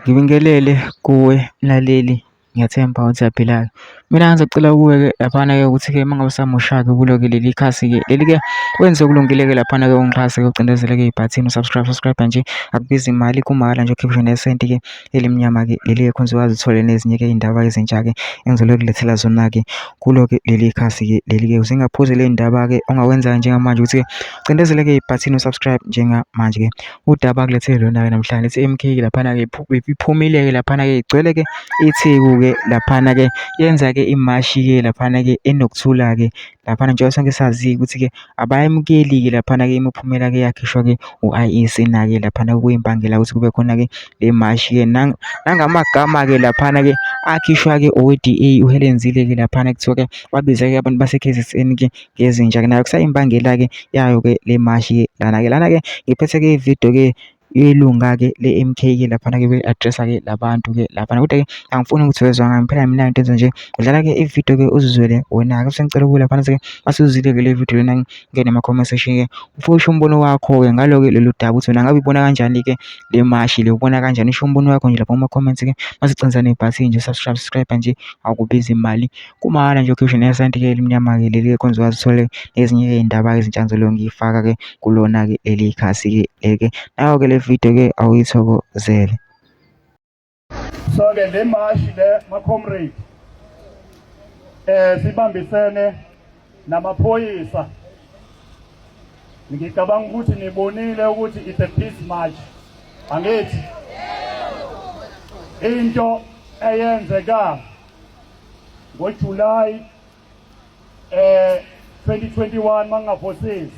ngibingelele kuwe mlaleli, ngiyathemba ukuthi uyaphila-ke. Mina ngizocela kuwe-ke laphana-ke ukuthi-ke uma ngabe usamusha-ke kulo-ke leli khasi-ke leli-ke wenze okulungile-ke laphana-ke ungixhase-ke ucindezele-ke ibhathini subscribe nje akubizi imali, kumahhala nje ukhiphe nesenti-ke elimnyama-ke leli-ke khona uzokwazi uthole nezinye-ke iy'ndaba ezintsha-ke engizokulethela zona-ke kulo-ke leli khasi-ke leli-ke. Uzingaphuzi le ndaba-ke ongawenza njengamanje ukuthi-ke ucindezele-ke ibhathini usubscribe njengamanje-ke. Udaba kulethele lona-ke namhlanje lithi MK laphana-ke iphumile-ke laphana-ke igcwele-ke itheku-ke laphana-ke yenza-ke imashi-ke laphana-ke enokuthula-ke laphana njengoba sonke sazi ukuthi-ke abayamukeli-ke laphana-ke imiphumela-ke yakhishwa-ke u-IEC na-ke laphana kuyimbangela ukuthi kube khona-ke le mashi-ke nangamagama-ke laphana-ke akhishwa-ke owe-DA uHelen Zille-ke laphana kuthiwa-ke babiza-ke abantu base-KZN-ke ngezinja-ke nayo kusayimbangela-ke yayo-ke le mashi-ke lana-ke ngiphethe-ke ividiyo-ke ilunga-ke le-MK-ke laphana-ke be-addressa-ke labantu-ke laphana, kodwa-ke angifuni ukuthi wezwa ngami phela mina into nje udlala-ke ividiyo-ke uzizwele wena-ke. Sengicela ukuwe laphana masuzwile-ke le vidiyo lena ngene ema-comment section-ke ufike usho umbono wakho-ke ngalo-ke lolu daba ukuthi wena ngabe ubona kanjani-ke le mashi le, ubona kanjani? Usho umbono wakho nje lapha kuma-comments-ke masicinza nebhathini nje subscribe nje akubizi imali, kumahhala nje ukhiphe nesenti-ke elimnyama-ke leli-ke khona uzokwazi uthole ezinye-ke iy'ndaba ezintsha ngiyifaka-ke kulona-ke leli khasi-ke leli-ke nayo-ke le video-ke awuyithokozele. So-ke le mashi le ma-comrade sibambisene namaphoyisa. Ngicabanga ukuthi nibonile ukuthi it's a peace march, angithi? Into eyenzeka ngoJuly 2021 mangaphosisi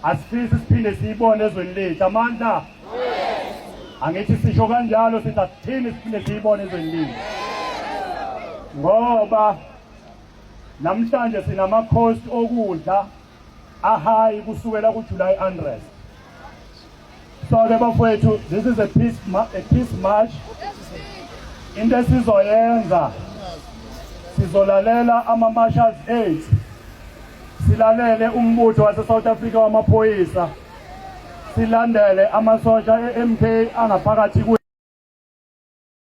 asifisi siphinde siyibone ezweni lethu, amandla angithi sisho kanjalo sithi asithini siphinde siyibone ezweni lethu, ngoba namhlanje sinama-cost okudla ahigh kusukela kuJuly unrest. So-ke bafowethu, this is a peace march. Into esizoyenza sizolalela ama-marshals aid, silalele umbutho wase-South Africa wamaphoyisa, silandele amasosha e-MK angaphakathi